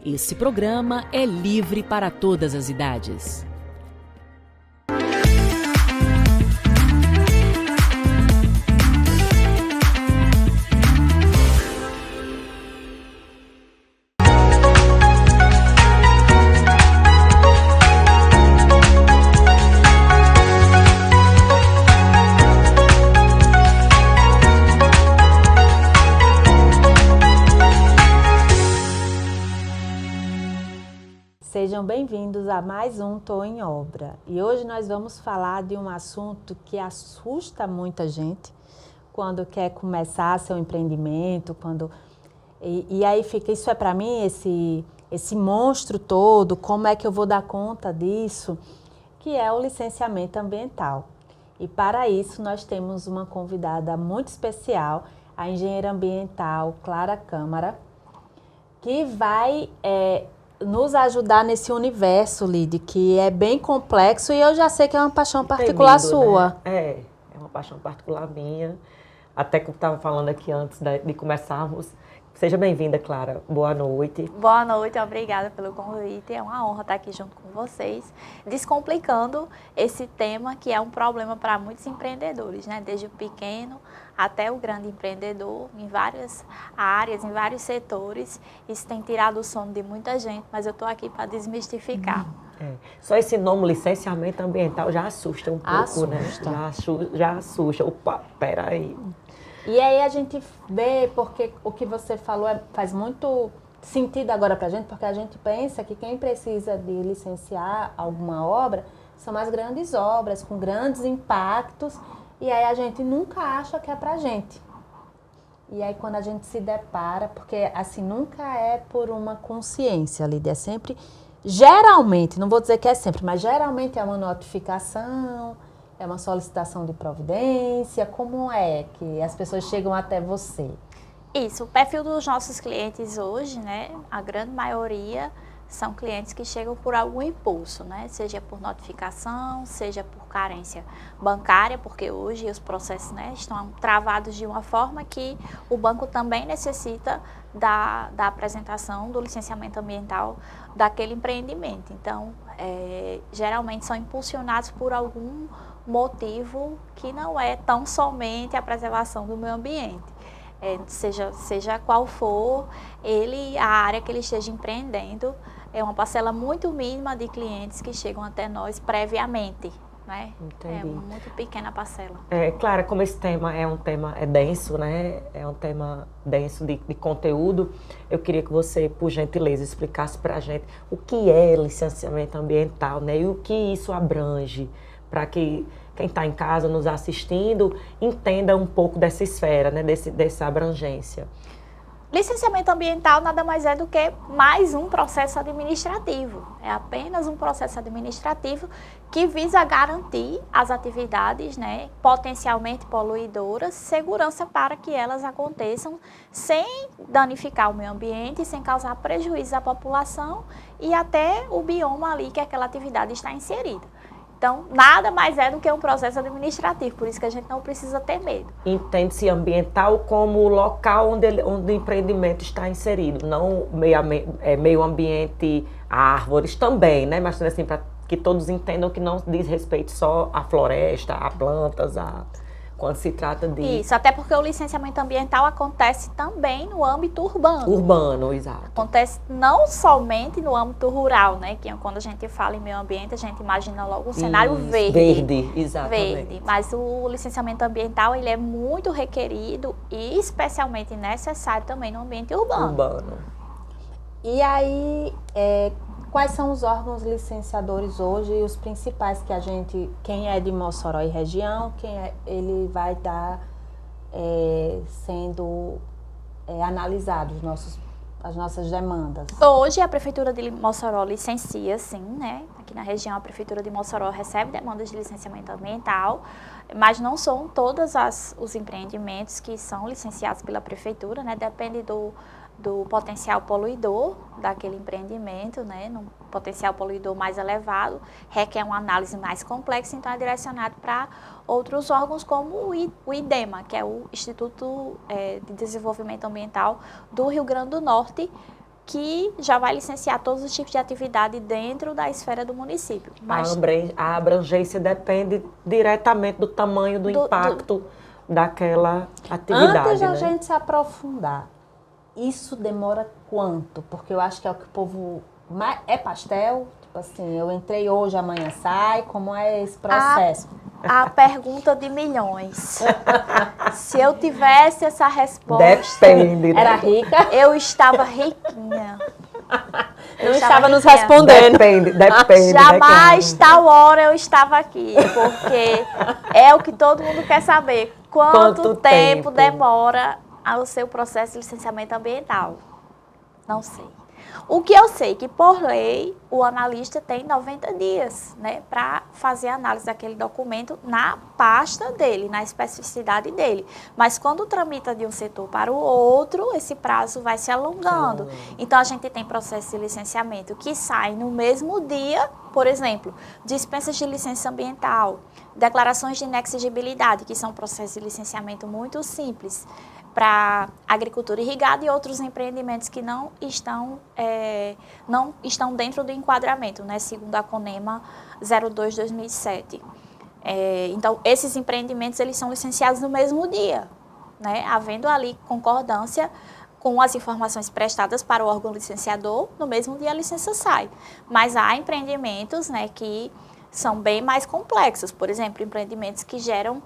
Esse programa é livre para todas as idades. Sejam bem-vindos a mais um Tô em Obra. E hoje nós vamos falar de um assunto que assusta muita gente quando quer começar seu empreendimento, e aí fica, isso é para mim, esse monstro todo, como é que eu vou dar conta disso? Que é o licenciamento ambiental. E para isso nós temos uma convidada muito especial, a engenheira ambiental Clara Câmara, que vai nos ajudar nesse universo, Lide, que é bem complexo e eu já sei que é uma paixão particular sua. Né? É uma paixão particular minha. Até que eu estava falando aqui antes de começarmos. Seja bem-vinda, Clara. Boa noite. Boa noite, obrigada pelo convite. É uma honra estar aqui junto com vocês, descomplicando esse tema que é um problema para muitos empreendedores, né? Desde o pequeno até o grande empreendedor, em várias áreas, em vários setores. Isso tem tirado o sono de muita gente, mas eu estou aqui para desmistificar. Só esse nome, licenciamento ambiental, já assusta um pouco, né? Já assusta. Opa, peraí. E aí a gente vê, porque o que você falou faz muito sentido agora pra gente, porque a gente pensa que quem precisa de licenciar alguma obra são as grandes obras, com grandes impactos, e aí a gente nunca acha que é pra gente. E aí quando a gente se depara, porque assim, nunca é por uma consciência, Lídia, é sempre, geralmente, não vou dizer que é sempre, mas geralmente é uma notificação, é uma solicitação de providência? Como é que as pessoas chegam até você? Isso, o perfil dos nossos clientes hoje, né, a grande maioria são clientes que chegam por algum impulso, né, seja por notificação, seja por carência bancária, porque hoje os processos, né, estão travados de uma forma que o banco também necessita da apresentação do licenciamento ambiental daquele empreendimento. Então, geralmente são impulsionados por algum motivo que não é tão somente a preservação do meio ambiente. Seja qual for a área que ele esteja empreendendo, é uma parcela muito mínima de clientes que chegam até nós previamente, né? Entendi. É muito pequena a parcela. Clara, como esse tema é denso, né? É um tema denso de conteúdo, eu queria que você, por gentileza, explicasse para a gente o que é licenciamento ambiental, né? E o que isso abrange, para que quem está em casa nos assistindo entenda um pouco dessa esfera, né, dessa abrangência. Licenciamento ambiental nada mais é do que mais um processo administrativo. É apenas um processo administrativo que visa garantir as atividades, né, potencialmente poluidoras, segurança para que elas aconteçam sem danificar o meio ambiente, sem causar prejuízo à população e até o bioma ali que aquela atividade está inserida. Então, nada mais é do que um processo administrativo, por isso que a gente não precisa ter medo. Entende-se ambiental como o local onde o empreendimento está inserido, não meio ambiente, árvores também, né? Mas assim, para que todos entendam que não diz respeito só à floresta, a plantas, quando se trata de... Isso, até porque o licenciamento ambiental acontece também no âmbito urbano. Urbano, exato. Acontece não somente no âmbito rural, né? Que quando a gente fala em meio ambiente, a gente imagina logo um cenário verde. Verde, exatamente. Verde, mas o licenciamento ambiental, ele é muito requerido e especialmente necessário também no ambiente urbano. E aí, quais são os órgãos licenciadores hoje e os principais que quem é de Mossoró e região, ele vai estar sendo analisado, as nossas demandas? Hoje a Prefeitura de Mossoró licencia, sim, né? Aqui na região a Prefeitura de Mossoró recebe demandas de licenciamento ambiental, mas não são todos os empreendimentos que são licenciados pela Prefeitura, né? Depende do potencial poluidor daquele empreendimento, né? Num potencial poluidor mais elevado, requer uma análise mais complexa, então é direcionado para outros órgãos como o IDEMA, que é o Instituto de Desenvolvimento Ambiental do Rio Grande do Norte, que já vai licenciar todos os tipos de atividade dentro da esfera do município. Mas A abrangência depende diretamente do tamanho do impacto daquela atividade. Antes da né? gente se aprofundar, isso demora quanto? Porque eu acho que é o que o povo... É pastel? Tipo assim, eu entrei hoje, amanhã sai? Como é esse processo? A pergunta de milhões. Se eu tivesse essa resposta... Depende. Né? Era rica? Eu estava riquinha. Eu estava nos respondendo. Depende. Jamais tal hora eu estava aqui, porque é o que todo mundo quer saber. Quanto tempo demora o seu processo de licenciamento ambiental? Não sei. O que eu sei que, por lei, o analista tem 90 dias, né, para fazer a análise daquele documento na pasta dele, na especificidade dele. Mas quando tramita de um setor para o outro, esse prazo vai se alongando. Então, a gente tem processos de licenciamento que saem no mesmo dia, por exemplo, dispensas de licença ambiental, declarações de inexigibilidade, que são processos de licenciamento muito simples, para agricultura irrigada e outros empreendimentos que não estão dentro do enquadramento, né, segundo a CONEMA 02/2007. Então, esses empreendimentos eles são licenciados no mesmo dia, né, havendo ali concordância com as informações prestadas para o órgão licenciador, no mesmo dia a licença sai. Mas há empreendimentos, né, que são bem mais complexos, por exemplo, empreendimentos que geram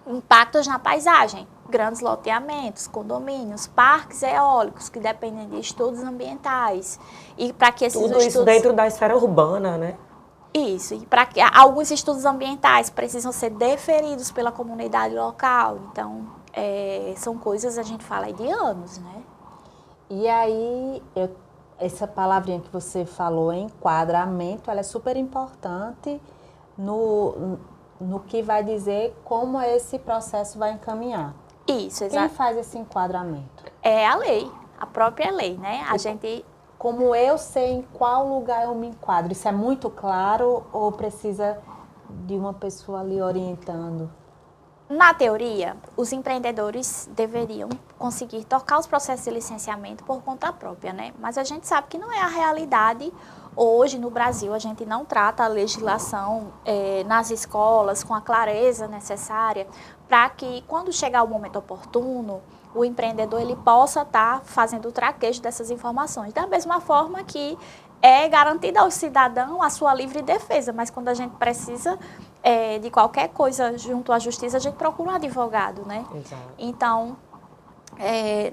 impactos na paisagem, grandes loteamentos, condomínios, parques eólicos que dependem de estudos ambientais. E para que esses Tudo isso dentro da esfera urbana, né? Isso, e para que alguns estudos ambientais precisam ser deferidos pela comunidade local. Então, são coisas, a gente fala aí de anos, né? E aí, essa palavrinha que você falou, enquadramento, ela é super importante no que vai dizer como esse processo vai encaminhar. Isso, exato. Quem faz esse enquadramento? É a lei, a própria lei, né? Como eu sei em qual lugar eu me enquadro? Isso é muito claro ou precisa de uma pessoa ali orientando? Na teoria, os empreendedores deveriam conseguir tocar os processos de licenciamento por conta própria, né? Mas a gente sabe que não é a realidade. Hoje, no Brasil, a gente não trata a legislação nas escolas com a clareza necessária para que, quando chegar o momento oportuno, o empreendedor ele possa estar fazendo o traquejo dessas informações. Da mesma forma que é garantida ao cidadão a sua livre defesa, mas quando a gente precisa de qualquer coisa junto à justiça, a gente procura um advogado, né? Exato. Então,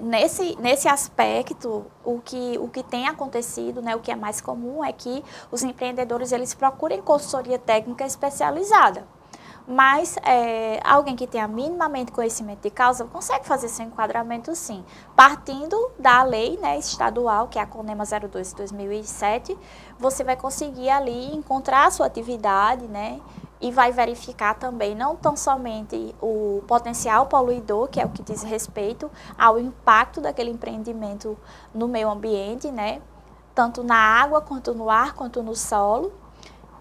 nesse aspecto, o que tem acontecido, né, o que é mais comum é que os empreendedores eles procurem consultoria técnica especializada. Mas alguém que tenha minimamente conhecimento de causa consegue fazer seu enquadramento sim. Partindo da lei, né, estadual, que é a CONEMA 02/2007, você vai conseguir ali encontrar a sua atividade, né, e vai verificar também não tão somente o potencial poluidor, que é o que diz respeito ao impacto daquele empreendimento no meio ambiente, né, tanto na água, quanto no ar, quanto no solo,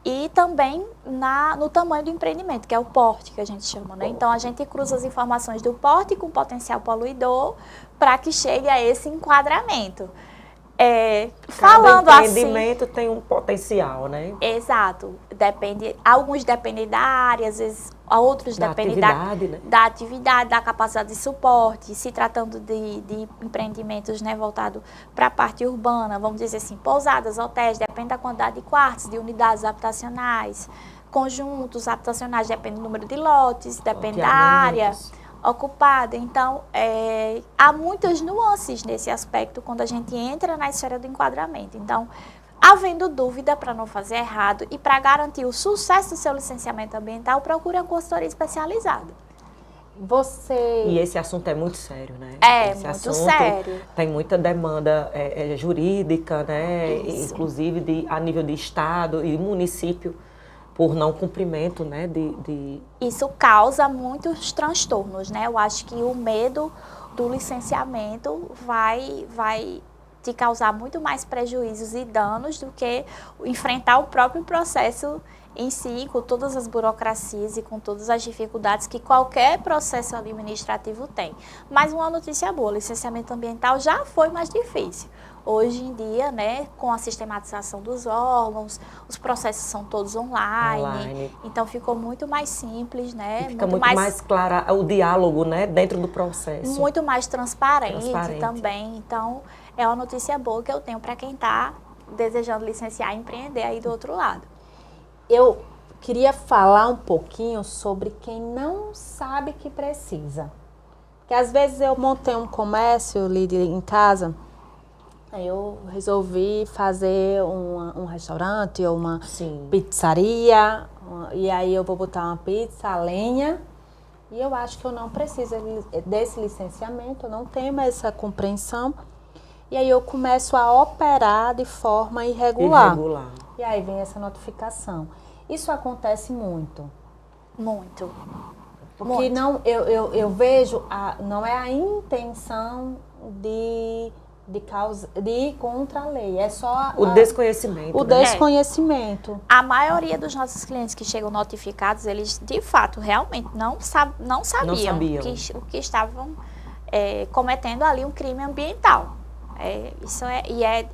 e também no tamanho do empreendimento, que é o porte, que a gente chama, né? Então, a gente cruza as informações do porte com potencial poluidor para que chegue a esse enquadramento. Falando Cada assim... empreendimento tem um potencial, né? Exato. Alguns dependem da área, às vezes outros dependem da atividade, da capacidade de suporte. Se tratando de empreendimentos, né, voltados para a parte urbana, vamos dizer assim, pousadas, hotéis, depende da quantidade de quartos, de unidades habitacionais. Conjuntos habitacionais, depende do número de lotes, depende da área ocupada. Então, há muitas nuances nesse aspecto quando a gente entra na esfera do enquadramento. Então, havendo dúvida, para não fazer errado e para garantir o sucesso do seu licenciamento ambiental, procure uma consultoria especializada. E esse assunto é muito sério, né? Esse muito sério. Tem muita demanda jurídica, né? Isso. Inclusive a nível de estado e município, por não cumprimento, né? Isso causa muitos transtornos, né? Eu acho que o medo do licenciamento vai te causar muito mais prejuízos e danos do que enfrentar o próprio processo em si, com todas as burocracias e com todas as dificuldades que qualquer processo administrativo tem. Mas uma notícia boa, o licenciamento ambiental já foi mais difícil. Hoje em dia, né, com a sistematização dos órgãos, os processos são todos online. Então ficou muito mais simples, né? E fica muito mais clara o diálogo, né, dentro do processo. Muito mais transparente também. Então, é uma notícia boa que eu tenho para quem está desejando licenciar e empreender aí do outro lado. Eu queria falar um pouquinho sobre quem não sabe que precisa. Porque às vezes eu montei um comércio ali em casa. Eu resolvi fazer um restaurante ou uma pizzaria, e aí eu vou botar uma pizza a lenha, e eu acho que eu não preciso desse licenciamento, eu não tenho mais essa compreensão, e aí eu começo a operar de forma irregular. E aí vem essa notificação. Isso acontece muito. Muito. Porque não, eu vejo, não é a intenção de ir contra a lei, é só o desconhecimento. O desconhecimento. A maioria dos nossos clientes que chegam notificados, eles de fato realmente não sabiam. Que estavam cometendo ali um crime ambiental.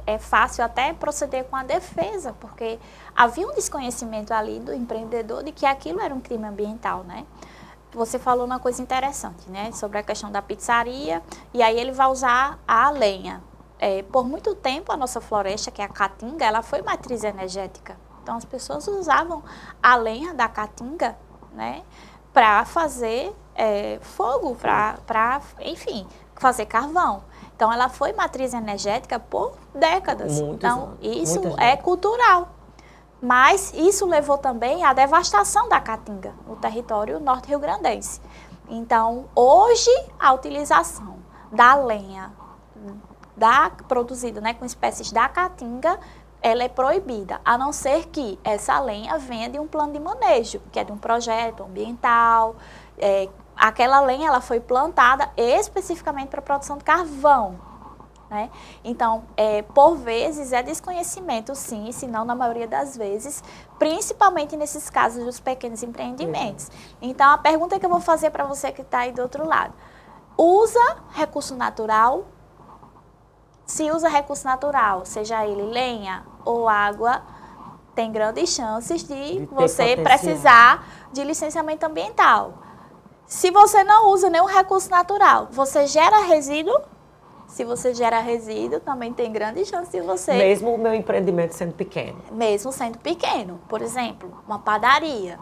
É fácil até proceder com a defesa, porque havia um desconhecimento ali do empreendedor de que aquilo era um crime ambiental, né? Você falou uma coisa interessante, né, sobre a questão da pizzaria, e aí ele vai usar a lenha. Por muito tempo, a nossa floresta, que é a caatinga, ela foi matriz energética. Então, as pessoas usavam a lenha da caatinga, né, para fazer fogo, para, enfim, fazer carvão. Então, ela foi matriz energética por décadas. Então, isso é cultural. Mas isso levou também à devastação da caatinga no território norte rio-grandense. Então, hoje, a utilização da lenha produzida, né, com espécies da caatinga, ela é proibida, a não ser que essa lenha venha de um plano de manejo, que é de um projeto ambiental. Aquela lenha ela foi plantada especificamente para a produção de carvão. Né? Então, por vezes, é desconhecimento, sim, se não na maioria das vezes, principalmente nesses casos dos pequenos empreendimentos. Então, a pergunta que eu vou fazer para você que está aí do outro lado, usa recurso natural? Se usa recurso natural, seja ele lenha ou água, tem grandes chances de você precisar de licenciamento ambiental. Se você não usa nenhum recurso natural, você gera resíduo? Se você gera resíduo, também tem grande chance de você... Mesmo o meu empreendimento sendo pequeno. Mesmo sendo pequeno. Por exemplo, uma padaria.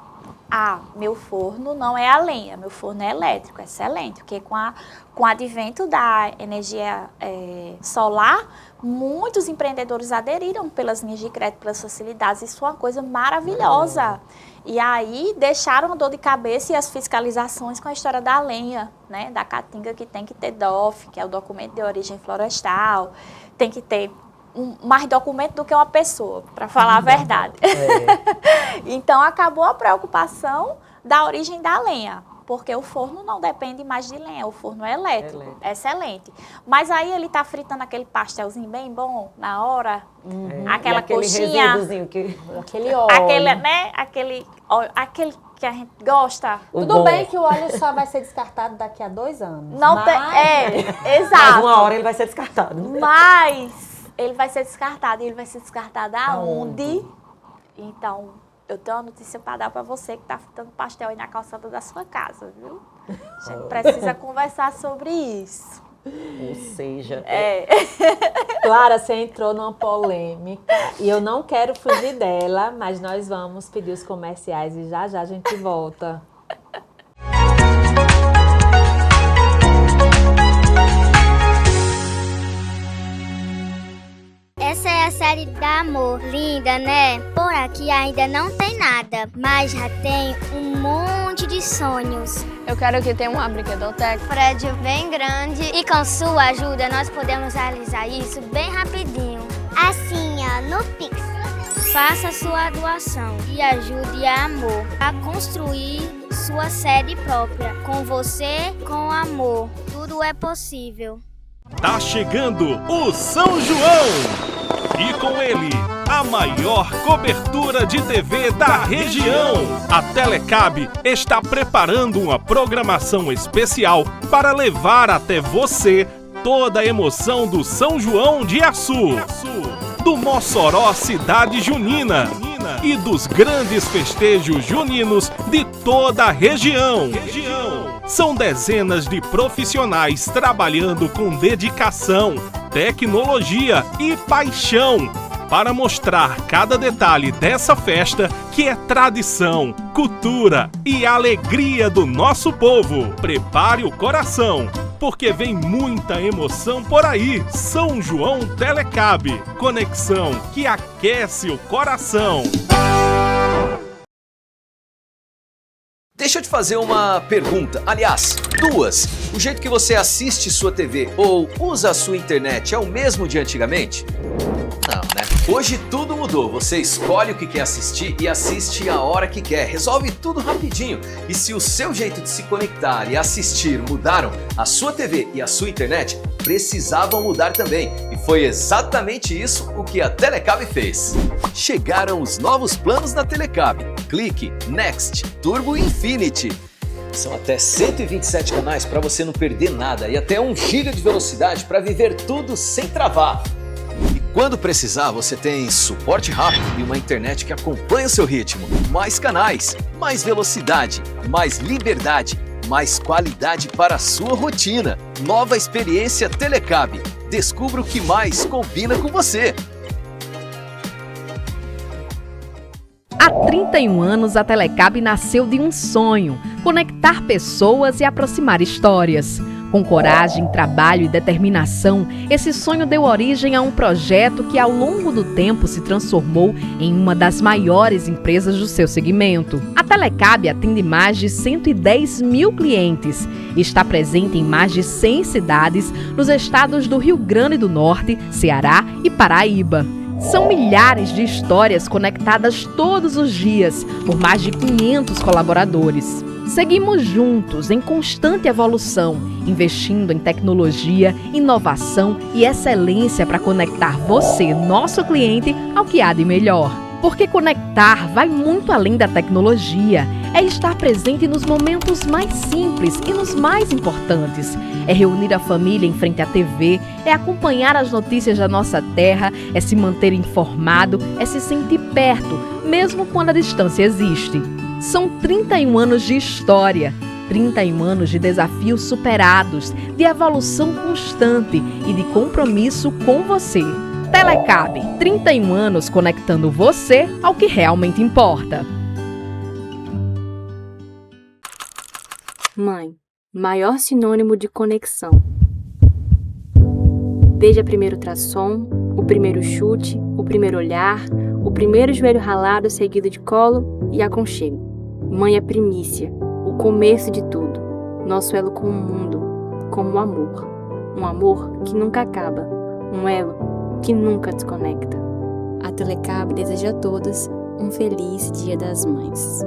Meu forno não é a lenha, meu forno é elétrico, excelente. Porque com o advento da energia solar, muitos empreendedores aderiram pelas linhas de crédito, pelas facilidades. Isso é uma coisa maravilhosa. E aí deixaram a dor de cabeça e as fiscalizações com a história da lenha, né? Da caatinga, que tem que ter DOF, que é o documento de origem florestal, tem que ter mais documento do que uma pessoa, para falar a verdade. Então acabou a preocupação da origem da lenha, porque o forno não depende mais de lenha, o forno é elétrico. Excelente. Mas aí ele tá fritando aquele pastelzinho bem bom na hora, aquela coxinha, aquele óleo, aquele que a gente gosta. Tudo bem que o óleo só vai ser descartado daqui a 2 anos. Exato. Mas uma hora ele vai ser descartado. Mas ele vai ser descartado. E ele vai ser descartado aonde? Então, eu tenho uma notícia para dar para você que está fritando pastel aí na calçada da sua casa, viu? A gente precisa conversar sobre isso. Ou seja... Clara, você entrou numa polêmica e eu não quero fugir dela, mas nós vamos pedir os comerciais e já a gente volta. Essa é a série da Amor. Linda, né? Por aqui ainda não tem nada, mas já tem um monte de sonhos. Eu quero que tenha uma brinquedoteca, Prédio bem grande. E com sua ajuda, nós podemos realizar isso bem rapidinho. Assim, no Pix. Faça sua doação e ajude a Amor a construir sua sede própria. Com você, com amor. Tudo é possível. Tá chegando o São João! E com ele, a maior cobertura de TV da região. A Telecab está preparando uma programação especial para levar até você toda a emoção do São João de Açu, do Mossoró Cidade Junina e dos grandes festejos juninos de toda a região. São dezenas de profissionais trabalhando com dedicação, tecnologia e paixão para mostrar cada detalhe dessa festa que é tradição, cultura e alegria do nosso povo. Prepare o coração, porque vem muita emoção por aí. São João Telecab, conexão que aquece o coração. Deixa eu te fazer uma pergunta, aliás, duas. O jeito que você assiste sua TV ou usa a sua internet é o mesmo de antigamente? Não, né? Hoje tudo mudou. Você escolhe o que quer assistir e assiste a hora que quer. Resolve tudo rapidinho. E se o seu jeito de se conectar e assistir mudaram, a sua TV e a sua internet precisavam mudar também. E foi exatamente isso o que a Telecab fez. Chegaram os novos planos da Telecab. Clique, Next, Turbo Infinity. São até 127 canais para você não perder nada e até 1 GB de velocidade para viver tudo sem travar. E quando precisar, você tem suporte rápido e uma internet que acompanha o seu ritmo. Mais canais, mais velocidade, mais liberdade, mais qualidade para a sua rotina. Nova experiência Telecab. Descubra o que mais combina com você. Há 31 anos, a Telecab nasceu de um sonho: conectar pessoas e aproximar histórias. Com coragem, trabalho e determinação, esse sonho deu origem a um projeto que, ao longo do tempo, se transformou em uma das maiores empresas do seu segmento. A Telecab atende mais de 110 mil clientes e está presente em mais de 100 cidades nos estados do Rio Grande do Norte, Ceará e Paraíba. São milhares de histórias conectadas todos os dias por mais de 500 colaboradores. Seguimos juntos em constante evolução, investindo em tecnologia, inovação e excelência para conectar você, nosso cliente, ao que há de melhor. Porque conectar vai muito além da tecnologia. É estar presente nos momentos mais simples e nos mais importantes. É reunir a família em frente à TV, é acompanhar as notícias da nossa terra, é se manter informado, é se sentir perto, mesmo quando a distância existe. São 31 anos de história, 31 anos de desafios superados, de evolução constante e de compromisso com você. Telecab, 31 anos conectando você ao que realmente importa. Mãe, maior sinônimo de conexão. Desde a primeiro ultrassom, o primeiro chute, o primeiro olhar, o primeiro joelho ralado seguido de colo e aconchego. Mãe é primícia, o começo de tudo, nosso elo com o mundo, como o amor. Um amor que nunca acaba, um elo que nunca desconecta. A Telecab deseja a todas um feliz Dia das Mães.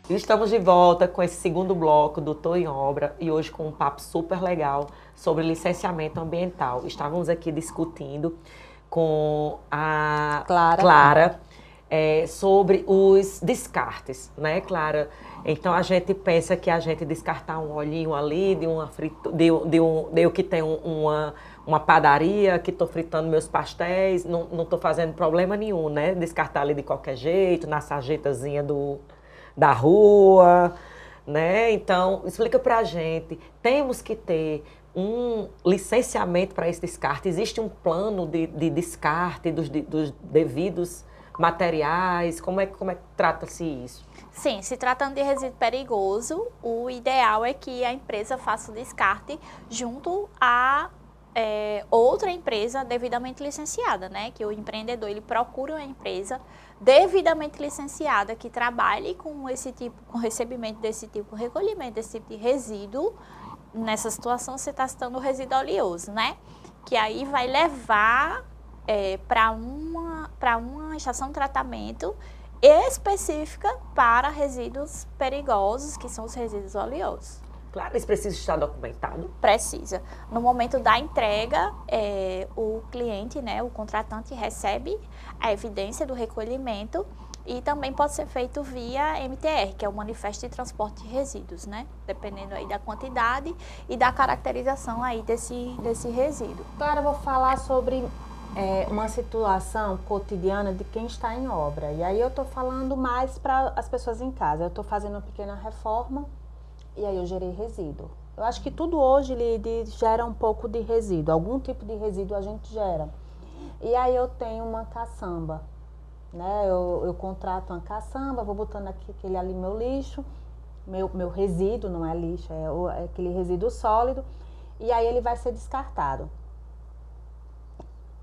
Estamos de volta com esse segundo bloco do Tô em Obra e hoje com um papo super legal sobre licenciamento ambiental. Estávamos aqui discutindo com a Clara sobre os descartes, né, Clara? Então a gente pensa que a gente descartar um olhinho ali de uma eu que tenho uma padaria, que estou fritando meus pastéis, não estou fazendo problema nenhum, né? Descartar ali de qualquer jeito, na sarjetazinha da rua, né? Então, explica pra gente, temos que ter um licenciamento para esse descarte? Existe um plano de descarte dos devidos materiais? Como é que trata-se isso? Sim, se tratando de resíduo perigoso, o ideal é que a empresa faça o descarte junto a outra empresa devidamente licenciada, né? Que o empreendedor ele procura uma empresa devidamente licenciada que trabalhe com esse tipo, com recebimento desse tipo, recolhimento desse tipo de resíduo. Nessa situação você está citando o resíduo oleoso, né? Que aí vai levar para uma estação de tratamento específica para resíduos perigosos, que são os resíduos oleosos. Claro, isso precisa estar documentado. Precisa. No momento da entrega, o cliente, né, o contratante recebe a evidência do recolhimento e também pode ser feito via MTR, que é o Manifesto de Transporte de Resíduos, né? Dependendo aí da quantidade e da caracterização aí desse resíduo. Agora eu vou falar sobre uma situação cotidiana de quem está em obra. E aí eu estou falando mais para as pessoas em casa. Eu estou fazendo uma pequena reforma e aí eu gerei resíduo. Eu acho que tudo hoje gera um pouco de resíduo. Algum tipo de resíduo a gente gera. E aí eu tenho uma caçamba. Né? Eu contrato uma caçamba, vou botando aquele ali meu lixo, meu resíduo, não é lixo, é aquele resíduo sólido, e aí ele vai ser descartado.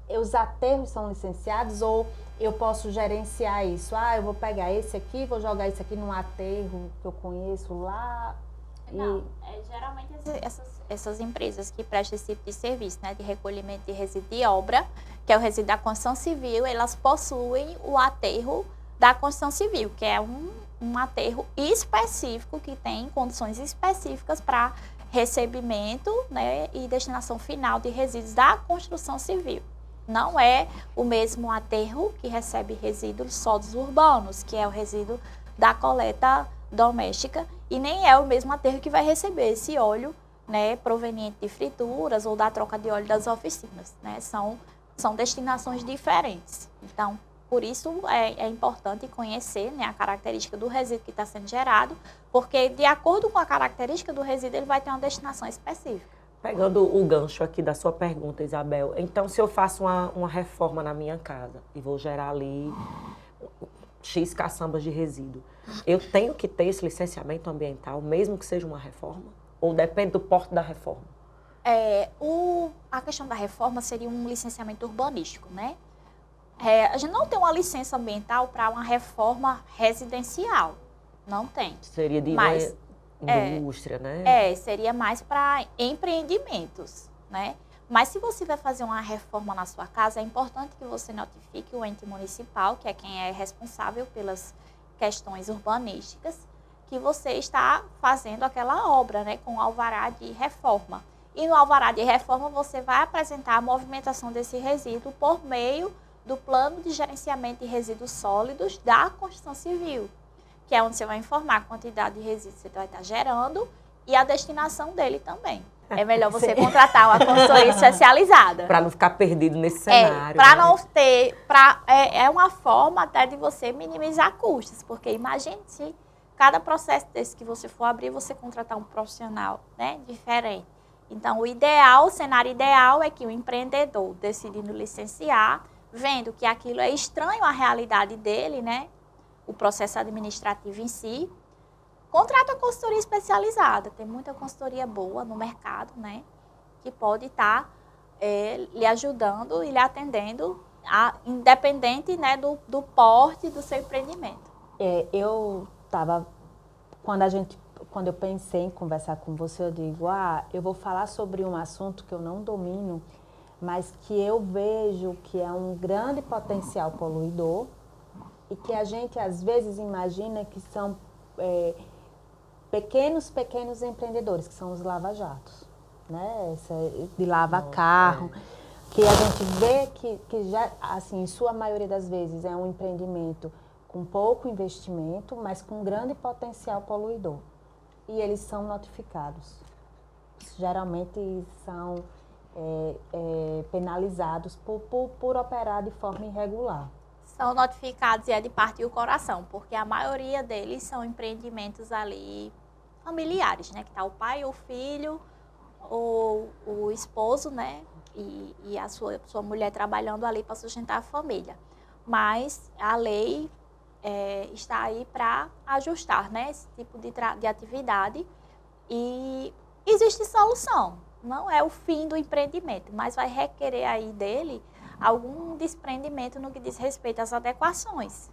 Os aterros são licenciados ou eu posso gerenciar isso? Eu vou pegar esse aqui, vou jogar esse aqui num aterro que eu conheço lá. Não, geralmente essas empresas que prestam esse tipo de serviço, né, de recolhimento de resíduo de obra, que é o resíduo da construção civil, elas possuem o aterro da construção civil, que é um aterro específico, que tem condições específicas para recebimento, né, e destinação final de resíduos da construção civil. Não é o mesmo aterro que recebe resíduos sólidos urbanos, que é o resíduo da coleta doméstica, e nem é o mesmo aterro que vai receber esse óleo, né, proveniente de frituras ou da troca de óleo das oficinas, né? São destinações diferentes. Então, por isso é importante conhecer, né, a característica do resíduo que está sendo gerado, porque de acordo com a característica do resíduo, ele vai ter uma destinação específica. Pegando o gancho aqui da sua pergunta, Isabel, então se eu faço uma reforma na minha casa e vou gerar ali X caçambas de resíduo, eu tenho que ter esse licenciamento ambiental, mesmo que seja uma reforma? Ou depende do porte da reforma? A questão da reforma seria um licenciamento urbanístico, né? A gente não tem uma licença ambiental para uma reforma residencial. Não tem. Seria de uma indústria, né? Seria mais para empreendimentos, né? Mas se você vai fazer uma reforma na sua casa, é importante que você notifique o ente municipal, que é quem é responsável pelas questões urbanísticas, que você está fazendo aquela obra, né, com o alvará de reforma. E no alvará de reforma você vai apresentar a movimentação desse resíduo por meio do plano de gerenciamento de resíduos sólidos da construção civil, que é onde você vai informar a quantidade de resíduos que você vai estar gerando e a destinação dele também. É melhor você contratar uma consultoria especializada. Para não ficar perdido nesse cenário. Para não ter... É uma forma até de você minimizar custos, porque imagine se cada processo desse que você for abrir, você contratar um profissional, né, diferente. Então, o cenário ideal é que o empreendedor, decidindo licenciar, vendo que aquilo é estranho à realidade dele, né, o processo administrativo em si, contrata uma consultoria especializada. Tem muita consultoria boa no mercado, né, que pode estar lhe ajudando e lhe atendendo, independente, né, do porte do seu empreendimento. Quando eu pensei em conversar com você, eu digo, eu vou falar sobre um assunto que eu não domino, mas que eu vejo que é um grande potencial poluidor e que a gente às vezes imagina que são pequenos empreendedores, que são os lava-jatos, né? De lava-carro, que a gente vê que já, assim, em sua maioria das vezes é um empreendimento com pouco investimento, mas com grande potencial poluidor. E eles são notificados. Geralmente são penalizados por operar de forma irregular. São notificados e é de partir o coração, porque a maioria deles são empreendimentos ali familiares, né? Que tá o pai, o filho, ou o esposo, né? E a sua mulher trabalhando ali para sustentar a família. Mas a lei está aí para ajustar, né, esse tipo de atividade e existe solução. Não é o fim do empreendimento, mas vai requerer aí dele algum desprendimento no que diz respeito às adequações.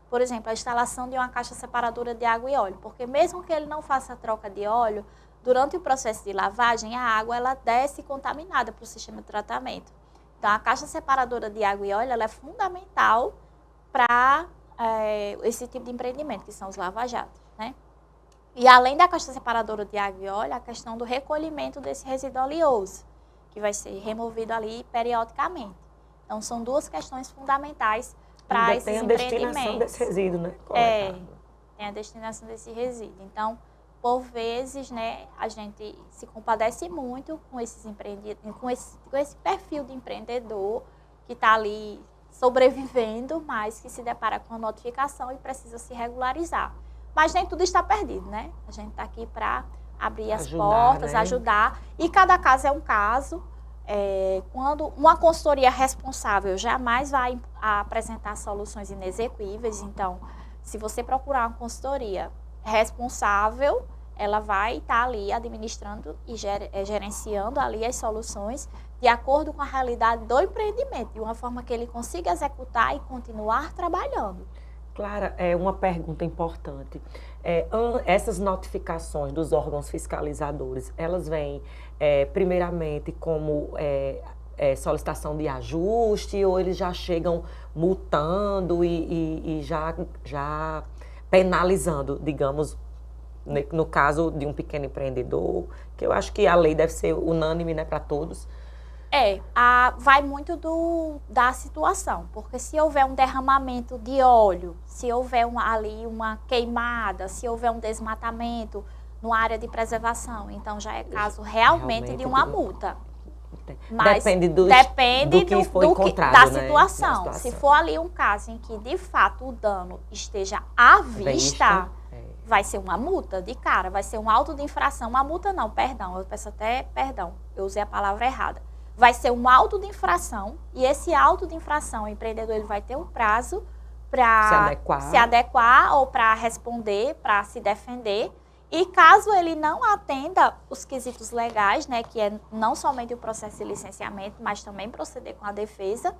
Por exemplo, a instalação de uma caixa separadora de água e óleo, porque mesmo que ele não faça a troca de óleo, durante o processo de lavagem, a água ela desce contaminada para o sistema de tratamento. Então, a caixa separadora de água e óleo ela é fundamental para esse tipo de empreendimento, que são os lava-jatos, né? E além da caixa separadora de água e óleo, a questão do recolhimento desse resíduo oleoso, que vai ser removido ali periodicamente. Então, são duas questões fundamentais para esses empreendimentos. Tem a destinação desse resíduo, né? Tem a destinação desse resíduo. Então, por vezes, né, a gente se compadece muito com esses com esse perfil de empreendedor que está ali sobrevivendo, mas que se depara com a notificação e precisa se regularizar. Mas nem tudo está perdido, né? A gente está aqui para abrir as portas, ajudar. E cada caso é um caso. Quando uma consultoria responsável jamais vai apresentar soluções inexequíveis. Então, se você procurar uma consultoria responsável, ela vai estar ali administrando e gerenciando ali as soluções de acordo com a realidade do empreendimento, de uma forma que ele consiga executar e continuar trabalhando. Clara, uma pergunta importante. Essas notificações dos órgãos fiscalizadores, elas vêm primeiramente como solicitação de ajuste ou eles já chegam multando e já penalizando, digamos, no caso de um pequeno empreendedor, que eu acho que a lei deve ser unânime, né, para todos? Vai muito da situação, porque se houver um derramamento de óleo, se houver ali uma queimada, se houver um desmatamento numa área de preservação, então já é caso realmente de uma multa. Mas depende do que foi encontrado, da situação. Né? Se for ali um caso em que, de fato, o dano esteja à vista, vai ser uma multa de cara, vai ser um auto de infração. Uma multa não, perdão, eu peço até perdão, eu usei a palavra errada. Vai ser um auto de infração e esse auto de infração, o empreendedor ele vai ter um prazo para se adequar ou para responder, para se defender. E caso ele não atenda os quesitos legais, né, que é não somente o processo de licenciamento, mas também proceder com a defesa,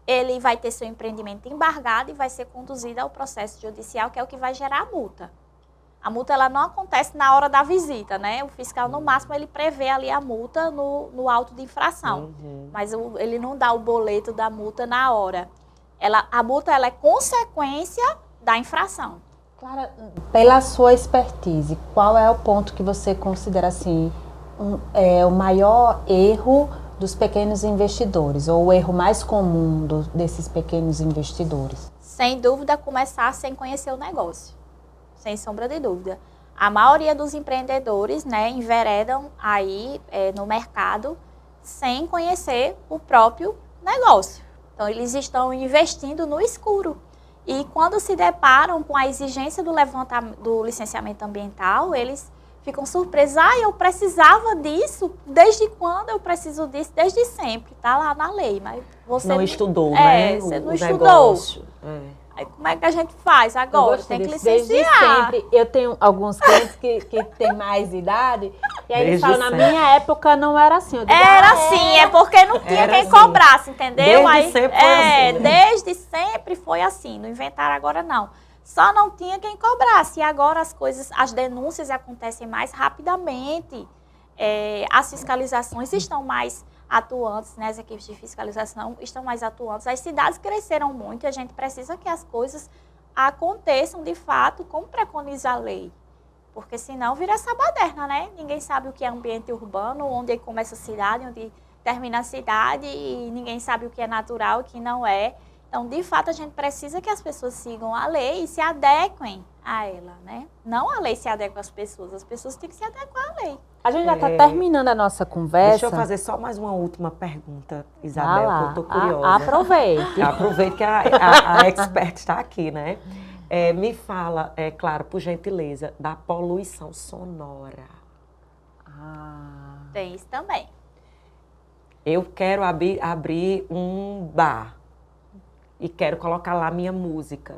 ele vai ter seu empreendimento embargado e vai ser conduzido ao processo judicial, que é o que vai gerar a multa. A multa ela não acontece na hora da visita, né? O fiscal, no máximo, ele prevê ali a multa no auto de infração. Mas ele não dá o boleto da multa na hora. A multa ela é consequência da infração. Clara, pela sua expertise, qual é o ponto que você considera assim, o maior erro dos pequenos investidores, ou o erro mais comum desses pequenos investidores? Sem dúvida, começar sem conhecer o negócio. Sem sombra de dúvida. A maioria dos empreendedores, né, enveredam aí no mercado sem conhecer o próprio negócio. Então, eles estão investindo no escuro. E quando se deparam com a exigência do licenciamento ambiental, eles ficam surpresos. Eu precisava disso? Desde quando eu preciso disso? Desde sempre. Está lá na lei. Mas você não estudou, né? Você não estudou. Aí como é que a gente faz agora? Tem que licenciar. Desde sempre. Eu tenho alguns clientes que têm mais idade, e aí eles falam, na minha época não era assim. Eu digo, era assim, é porque não tinha quem cobrasse, entendeu? Desde sempre foi assim, né? Desde sempre foi assim, não inventaram agora não. Só não tinha quem cobrasse, e agora as denúncias acontecem mais rapidamente, as fiscalizações estão mais atuantes, né? As equipes de fiscalização estão mais atuantes, as cidades cresceram muito e a gente precisa que as coisas aconteçam de fato como preconiza a lei, porque senão vira essa baderna, né? Ninguém sabe o que é ambiente urbano, onde começa a cidade, onde termina a cidade e ninguém sabe o que é natural, o que não é. Então, de fato, a gente precisa que as pessoas sigam a lei e se adequem a ela, né? Não a lei se adequa às pessoas, as pessoas têm que se adequar à lei. A gente já está terminando a nossa conversa. Deixa eu fazer só mais uma última pergunta, Isabel, que eu estou curiosa. Aproveite. Aproveite que a expert está aqui, né? Me fala, claro, por gentileza, da poluição sonora. Tem isso também. Eu quero abrir um bar e quero colocar lá minha música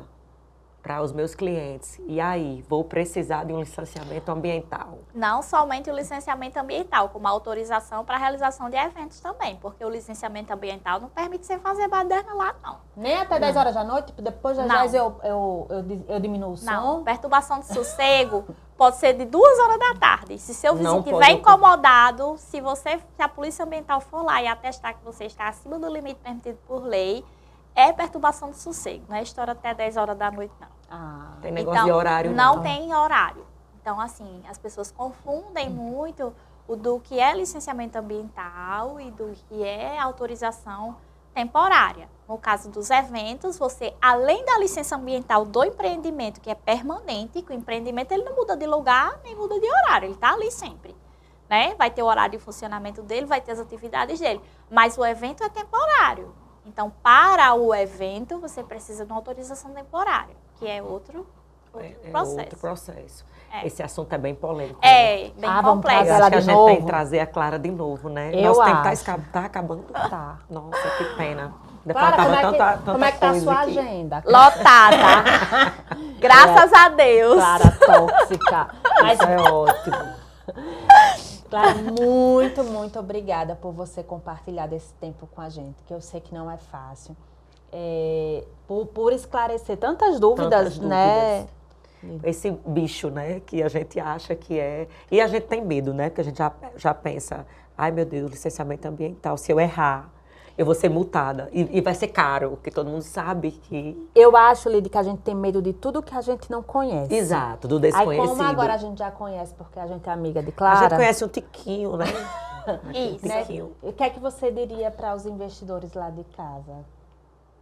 para os meus clientes. E aí, vou precisar de um licenciamento ambiental? Não somente o licenciamento ambiental, como a autorização para a realização de eventos também, porque o licenciamento ambiental não permite você fazer baderna lá, não. Nem até 10 horas da noite? Depois das 10 eu diminuo o som? Não, perturbação de sossego pode ser de 2 horas da tarde. Se seu vizinho estiver incomodado, se a polícia ambiental for lá e atestar que você está acima do limite permitido por lei, é perturbação de sossego, não é história até 10 horas da noite, não. Tem negócio de horário? Não tem horário. Então, assim, as pessoas confundem muito o do que é licenciamento ambiental e do que é autorização temporária. No caso dos eventos, você, além da licença ambiental do empreendimento, que é permanente, que o empreendimento ele não muda de lugar nem muda de horário, ele está ali sempre. Né? Vai ter o horário de funcionamento dele, vai ter as atividades dele, mas o evento é temporário. Então, para o evento, você precisa de uma autorização temporária, que é outro processo. Outro processo. É. Esse assunto é bem polêmico. É, bem vamos complexo. trazer Eu ela acho que a de gente tem que novo? trazer a Clara de novo, né? Eu Nosso tempo acho. tá acabando. Tá. Nossa, que pena. Clara, Faltava como é que tá a coisa sua aqui. agenda? Lotada. Graças a Deus. Clara tóxica. Mas, Isso é ótimo. Clara, muito, muito obrigada por você compartilhar desse tempo com a gente, que eu sei que não é fácil. Por esclarecer tantas dúvidas, né? Esse bicho, né, que a gente acha que é... E a gente tem medo, né? Porque a gente já pensa, ai meu Deus, licenciamento ambiental, se eu errar, eu vou ser multada. E vai ser caro, porque todo mundo sabe que... Eu acho, Lidy, que a gente tem medo de tudo que a gente não conhece. Exato, do Aí desconhecido. como agora a gente já conhece, porque a gente é amiga de A Clara... gente conhece um tiquinho, né? Isso. né? Tiquinho. O que é que você diria para os investidores lá de casa?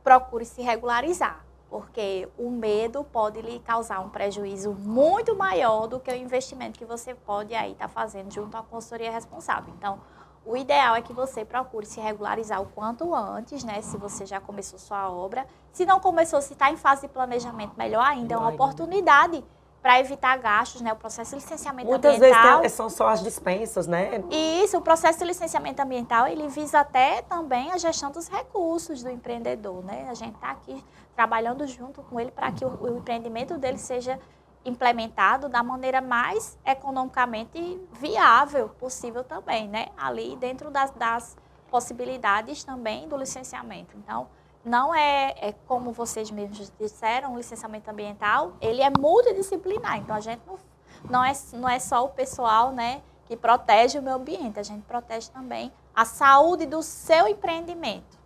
Procure se regularizar, porque o medo pode lhe causar um prejuízo muito maior do que o investimento que você pode aí estar fazendo junto à consultoria responsável. Então, o ideal é que você procure se regularizar o quanto antes, né? Se você já começou sua obra. Se não começou, se está em fase de planejamento, melhor ainda, é uma oportunidade para evitar gastos, né? O processo de licenciamento Muitas ambiental... vezes são só as dispensas, né? E isso, o processo de licenciamento ambiental, ele visa até também a gestão dos recursos do empreendedor, né? A gente está aqui trabalhando junto com ele para que o empreendimento dele seja implementado da maneira mais economicamente viável possível também, né? Ali dentro das possibilidades também do licenciamento. Então, não é como vocês mesmos disseram, o licenciamento ambiental, ele é multidisciplinar. Então, a gente não é só o pessoal, né, que protege o meio ambiente, a gente protege também a saúde do seu empreendimento.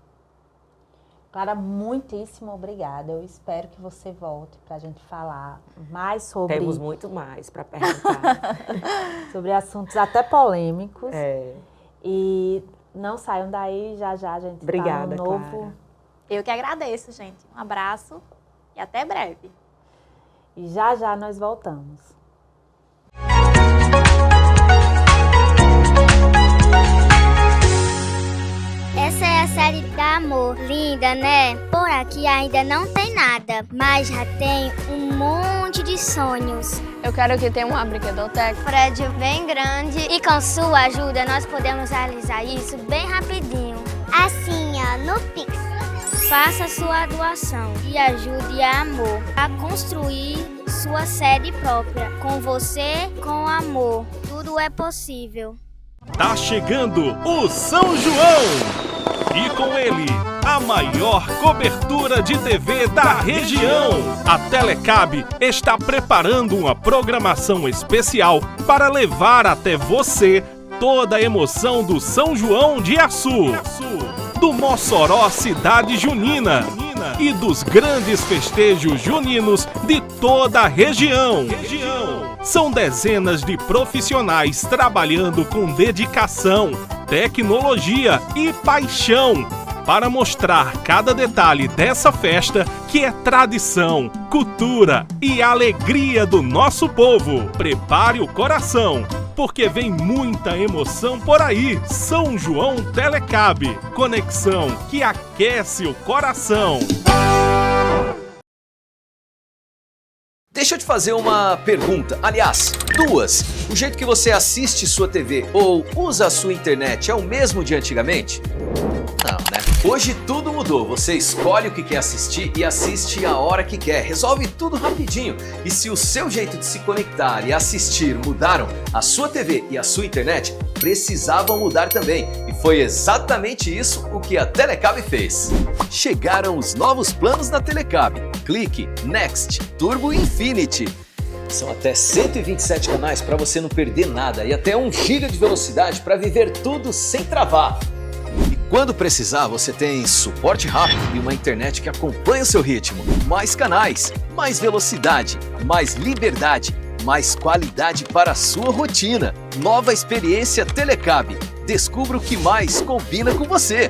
Clara, muitíssimo obrigada. Eu espero que você volte para a gente falar mais sobre... Temos muito mais para perguntar. sobre assuntos até polêmicos. É. E não saiam daí, já a gente Obrigada, tá no novo... Clara. Eu que agradeço, gente. Um abraço e até breve. E já nós voltamos. Essa é a série da Amor. Linda, né? Por aqui ainda não tem nada, mas já tem um monte de sonhos. Eu quero que tenha uma brinquedoteca. Prédio bem grande e com sua ajuda nós podemos realizar isso bem rapidinho. Assim, ó, no Pix. Faça sua doação e ajude a Amor a construir sua sede própria. Com você, com amor, tudo é possível. Tá chegando o São João! E com ele, a maior cobertura de TV da região. A Telecab está preparando uma programação especial para levar até você toda a emoção do São João de Açu, do Mossoró Cidade Junina e dos grandes festejos juninos de toda a região. São dezenas de profissionais trabalhando com dedicação, tecnologia e paixão para mostrar cada detalhe dessa festa que é tradição, cultura e alegria do nosso povo. Prepare o coração, porque vem muita emoção por aí. São João Telecab, conexão que aquece o coração. Deixa eu te fazer uma pergunta, aliás, duas. O jeito que você assiste sua TV ou usa a sua internet é o mesmo de antigamente? Não, né? Hoje tudo mudou. Você escolhe o que quer assistir e assiste a hora que quer. Resolve tudo rapidinho. E se o seu jeito de se conectar e assistir mudaram, a sua TV e a sua internet precisavam mudar também. E foi exatamente isso o que a Telecab fez. Chegaram os novos planos da Telecab. Clique, Next, Turbo Infinity. São até 127 canais para você não perder nada e até 1 GB de velocidade para viver tudo sem travar. E quando precisar, você tem suporte rápido e uma internet que acompanha o seu ritmo. Mais canais, mais velocidade, mais liberdade Mais qualidade para a sua rotina. Nova experiência Telecab. Descubra o que mais combina com você.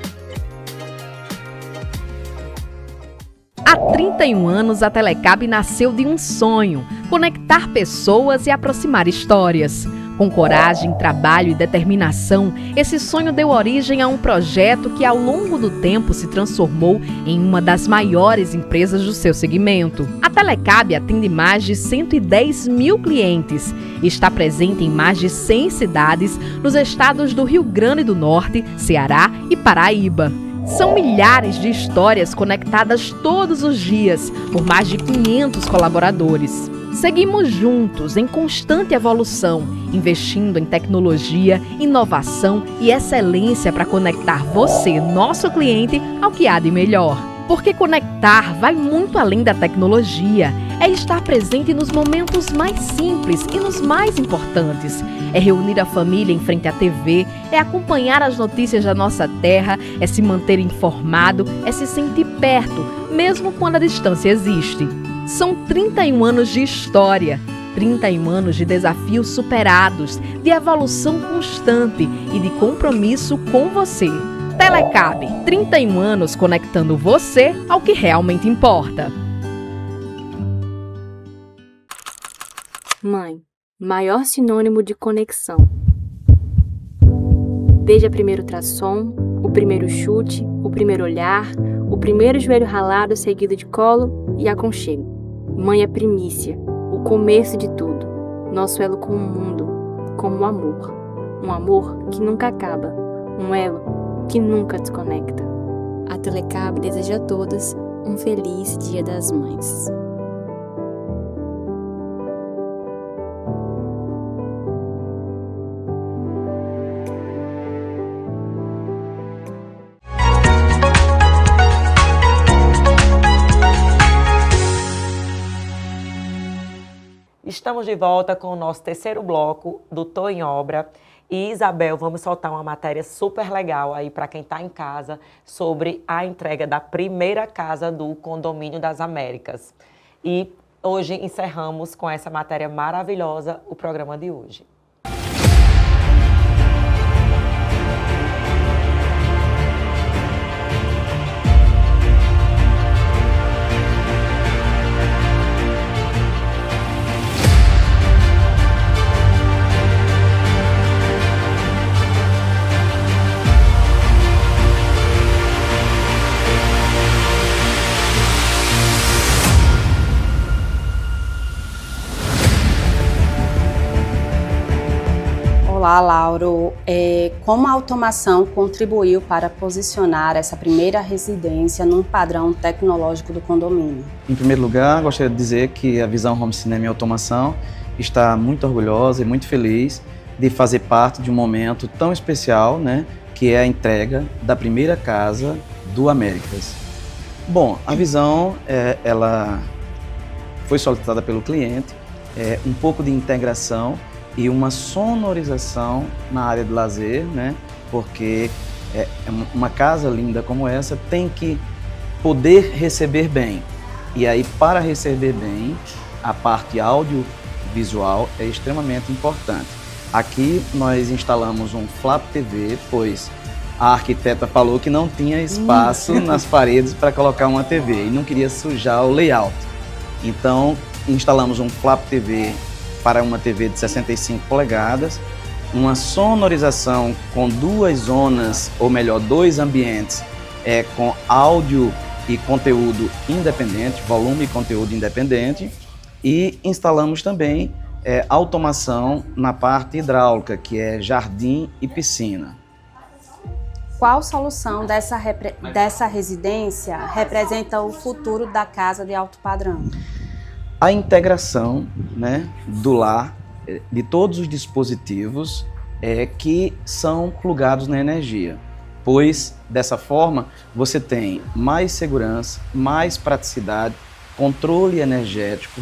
Há 31 anos, a Telecab nasceu de um sonho: conectar pessoas e aproximar histórias. Com coragem, trabalho e determinação, esse sonho deu origem a um projeto que, ao longo do tempo, se transformou em uma das maiores empresas do seu segmento. A Telecab atende mais de 110 mil clientes e está presente em mais de 100 cidades nos estados do Rio Grande do Norte, Ceará e Paraíba. São milhares de histórias conectadas todos os dias por mais de 500 colaboradores. Seguimos juntos em constante evolução, investindo em tecnologia, inovação e excelência para conectar você, nosso cliente, ao que há de melhor. Porque conectar vai muito além da tecnologia. É estar presente nos momentos mais simples e nos mais importantes. É reunir a família em frente à TV, é acompanhar as notícias da nossa terra, é se manter informado, é se sentir perto, mesmo quando a distância existe. São 31 anos de história, 31 anos de desafios superados, de evolução constante e de compromisso com você. Telecab, 31 anos conectando você ao que realmente importa. Mãe, maior sinônimo de conexão. Desde a primeiro ultrassom, o primeiro chute, o primeiro olhar, o primeiro joelho ralado seguido de colo e aconchego. Mãe é primícia, o começo de tudo, nosso elo com o mundo, como o amor. Um amor que nunca acaba, um elo que nunca desconecta. A Telecab deseja a todas um feliz Dia das Mães. Estamos de volta com o nosso terceiro bloco do Tô em Obra. E Isabel, vamos soltar uma matéria super legal aí para quem está em casa sobre a entrega da primeira casa do Condomínio das Américas. E hoje encerramos com essa matéria maravilhosa o programa de hoje. Olá, Lauro. Como a automação contribuiu para posicionar essa primeira residência num padrão tecnológico do condomínio? Em primeiro lugar, gostaria de dizer que a Visão Home Cinema e Automação está muito orgulhosa e muito feliz de fazer parte de um momento tão especial, né, que é a entrega da primeira casa do Américas. Bom, a Visão, ela foi solicitada pelo cliente, um pouco de integração e uma sonorização na área de lazer, né? Porque uma casa linda como essa tem que poder receber bem. E aí, para receber bem, a parte audiovisual é extremamente importante. Aqui nós instalamos um Flap TV, pois a arquiteta falou que não tinha espaço nas paredes para colocar uma TV e não queria sujar o layout. Então, instalamos um Flap TV para uma TV de 65 polegadas, uma sonorização com duas zonas, ou melhor, dois ambientes, com áudio e conteúdo independente, volume e conteúdo independente, e instalamos também automação na parte hidráulica, que é jardim e piscina. Qual solução dessa residência representa o futuro da casa de alto padrão? A integração, né, do lar, de todos os dispositivos que são plugados na energia, pois dessa forma você tem mais segurança, mais praticidade, controle energético,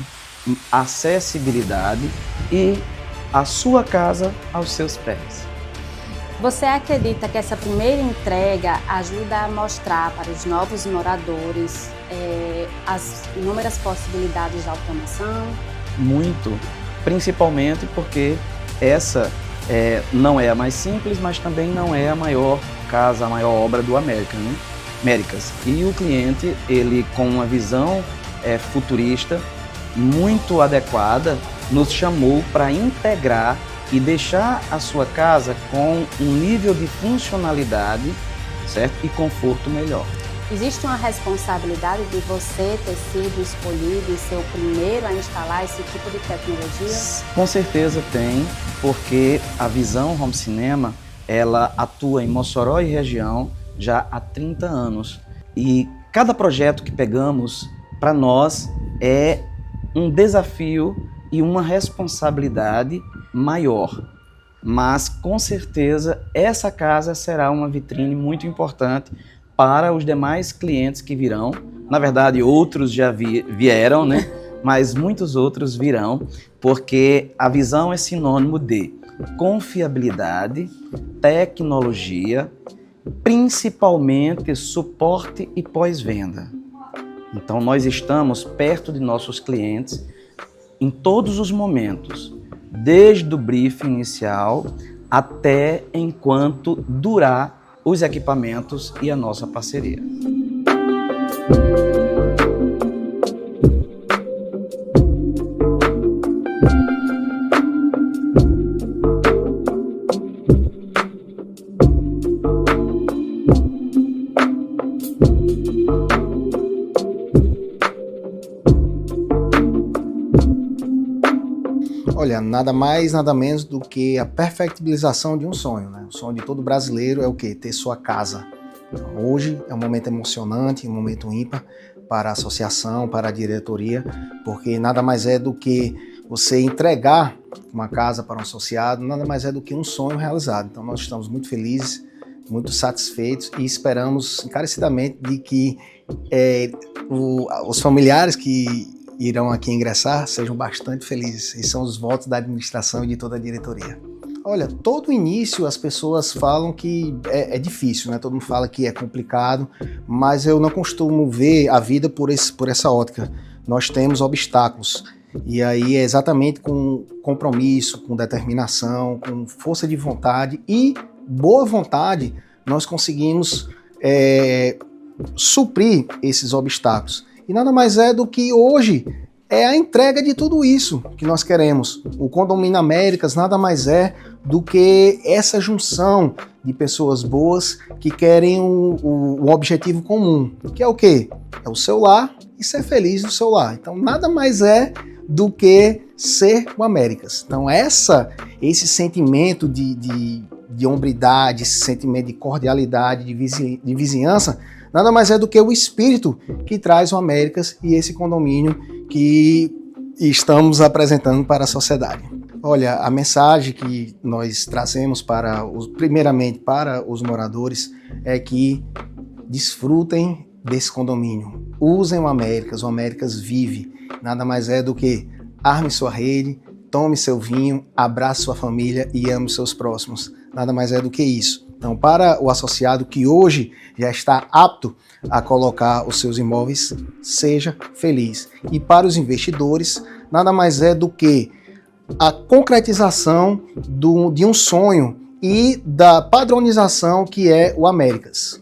acessibilidade e a sua casa aos seus pés. Você acredita que essa primeira entrega ajuda a mostrar para os novos moradores as inúmeras possibilidades da automação? Muito. principalmente porque essa não é a mais simples, mas também não é a maior casa, a maior obra do Américas, né? E o cliente, ele com uma visão futurista muito adequada, nos chamou para integrar e deixar a sua casa com um nível de funcionalidade, certo? E conforto melhor. Existe uma responsabilidade de você ter sido escolhido e ser o primeiro a instalar esse tipo de tecnologia? Com certeza tem, porque a Visão Home Cinema, ela atua em Mossoró e região já há 30 anos. E cada projeto que pegamos, para nós, é um desafio e uma responsabilidade maior. Mas, com certeza, essa casa será uma vitrine muito importante para os demais clientes que virão. Na verdade, outros já vieram, né? Mas muitos outros virão, porque a Visão é sinônimo de confiabilidade, tecnologia, principalmente suporte e pós-venda. Então, nós estamos perto de nossos clientes em todos os momentos, desde o briefing inicial até enquanto durar os equipamentos e a nossa parceria. Olha, nada mais, nada menos do que a perfectibilização de um sonho, né? O sonho de todo brasileiro é o quê? Ter sua casa. Então, hoje é um momento emocionante, um momento ímpar para a associação, para a diretoria, porque nada mais é do que você entregar uma casa para um associado, nada mais é do que um sonho realizado. Então nós estamos muito felizes, muito satisfeitos e esperamos encarecidamente de que os familiares que irão aqui ingressar sejam bastante felizes. Esses são os votos da administração e de toda a diretoria. Olha, todo início as pessoas falam que é difícil, né? Todo mundo fala que é complicado, mas eu não costumo ver a vida por essa ótica. Nós temos obstáculos. E aí é exatamente com compromisso, com determinação, com força de vontade e boa vontade, nós conseguimos suprir esses obstáculos. E nada mais é do que hoje é a entrega de tudo isso que nós queremos. O Condomínio Américas nada mais é do que essa junção de pessoas boas que querem um objetivo comum, que é o quê? É o seu lar e ser feliz no seu lar. Então nada mais é do que ser o Américas. Então esse sentimento de hombridade, esse sentimento de cordialidade, de vizinhança, nada mais é do que o espírito que traz o Américas e esse condomínio que estamos apresentando para a sociedade. Olha, a mensagem que nós trazemos primeiramente para os moradores é que desfrutem desse condomínio. Usem o Américas vive. Nada mais é do que arme sua rede, tome seu vinho, abrace sua família e ame os seus próximos. Nada mais é do que isso. Então, para o associado que hoje já está apto a colocar os seus imóveis, seja feliz. E para os investidores, nada mais é do que a concretização de um sonho e da padronização que é o Américas.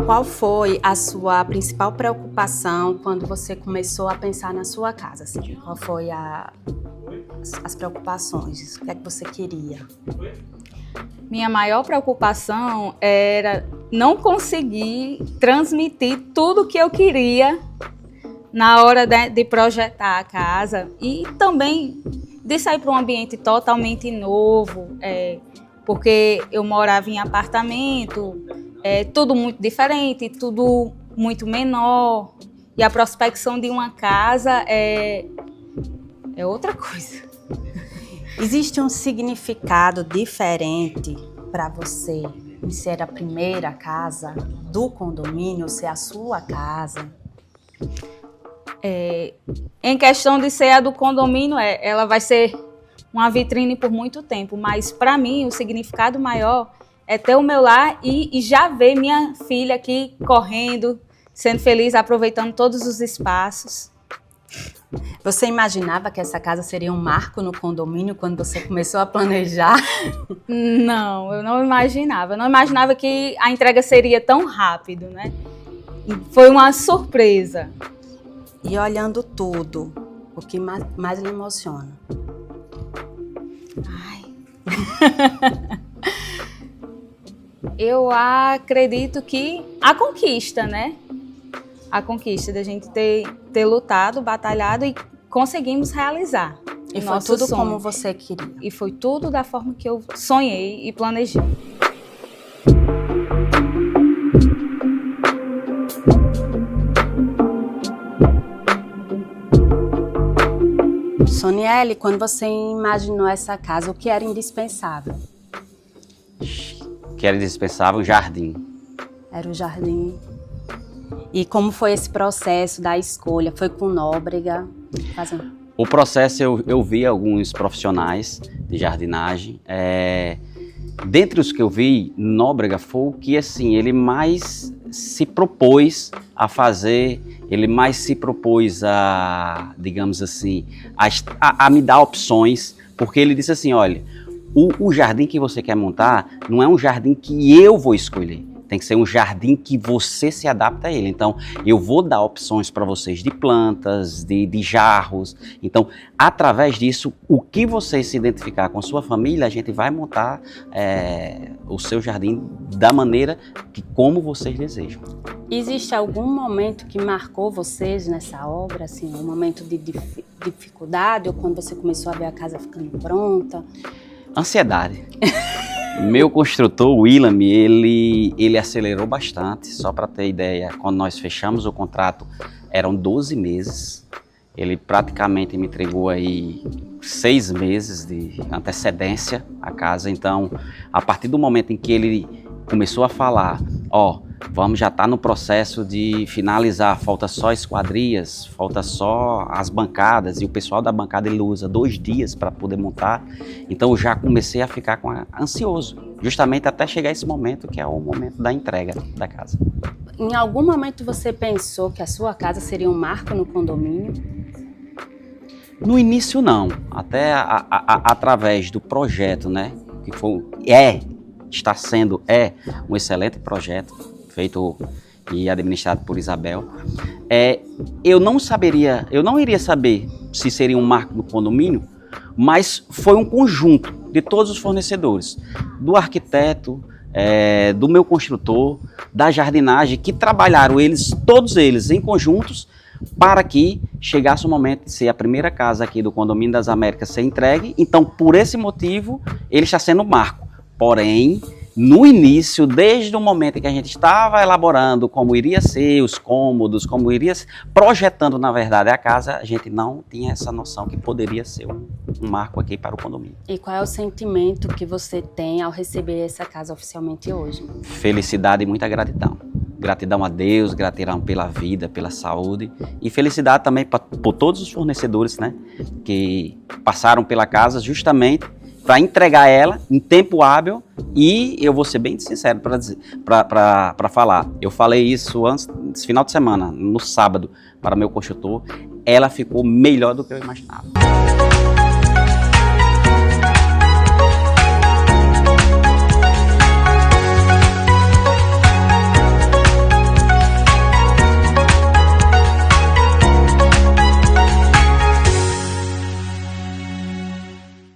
Qual foi a sua principal preocupação quando você começou a pensar na sua casa? Assim, qual foi as preocupações? O que é que você queria? Minha maior preocupação era não conseguir transmitir tudo o que eu queria na hora de projetar a casa e também de sair para um ambiente totalmente novo, porque eu morava em apartamento, tudo muito diferente, tudo muito menor, e a prospecção de uma casa é outra coisa. Existe um significado diferente para você em ser a primeira casa do condomínio, ser a sua casa? Em questão de ser a do condomínio, ela vai ser uma vitrine por muito tempo, mas para mim o significado maior é ter o meu lar e já ver minha filha aqui correndo, sendo feliz, aproveitando todos os espaços. Você imaginava que essa casa seria um marco no condomínio quando você começou a planejar? Não, eu não imaginava. Eu não imaginava que a entrega seria tão rápido, né? Foi uma surpresa. E olhando tudo, o que mais lhe emociona? Eu acredito que a conquista, né? A conquista da gente ter lutado, batalhado e conseguimos realizar. E foi tudo como você queria. E foi tudo da forma que eu sonhei e planejei. Soniele, quando você imaginou essa casa, o que era indispensável? O que era indispensável? O jardim. Era o jardim. E como foi esse processo da escolha? Foi com Nóbrega? O processo, eu vi alguns profissionais de jardinagem. Dentre os que eu vi, Nóbrega foi o que, assim, ele mais se propôs a fazer, ele mais se propôs a, digamos assim, a me dar opções, porque ele disse assim, olha, o jardim que você quer montar não é um jardim que eu vou escolher. Tem que ser um jardim que você se adapta a ele. Então, eu vou dar opções para vocês de plantas, de jarros. Então, através disso, o que vocês se identificar com sua família, a gente vai montar o seu jardim da maneira que como vocês desejam. Existe algum momento que marcou vocês nessa obra? Assim, um momento de dificuldade ou quando você começou a ver a casa ficando pronta? Ansiedade. Meu construtor, o Willam, ele acelerou bastante. Só para ter ideia, quando nós fechamos o contrato, eram 12 meses. Ele praticamente me entregou aí 6 meses de antecedência à casa. Então, a partir do momento em que ele começou a falar, já está no processo de finalizar, falta só esquadrias, falta só as bancadas, e o pessoal da bancada ele usa 2 dias para poder montar, então eu já comecei a ficar ansioso, justamente até chegar esse momento que é o momento da entrega da casa. Em algum momento você pensou que a sua casa seria um marco no condomínio? No início não, até através do projeto, né, que está sendo um excelente projeto, feito e administrado por Isabel. Eu não iria saber se seria um marco no condomínio, mas foi um conjunto de todos os fornecedores, do arquiteto, do meu construtor, da jardinagem, que trabalharam todos eles em conjuntos, para que chegasse o momento de ser a primeira casa aqui do Condomínio das Américas ser entregue. Então, por esse motivo, ele está sendo marco. Porém, no início, desde o momento em que a gente estava elaborando como iria ser os cômodos, como iria projetando, na verdade, a casa, a gente não tinha essa noção que poderia ser um marco aqui para o condomínio. E qual é o sentimento que você tem ao receber essa casa oficialmente hoje? Felicidade e muita gratidão. Gratidão a Deus, gratidão pela vida, pela saúde e felicidade também por todos os fornecedores, né, que passaram pela casa justamente para entregar ela em tempo hábil. E eu vou ser bem sincero para falar, eu falei isso esse final de semana, no sábado, para meu construtor, ela ficou melhor do que eu imaginava.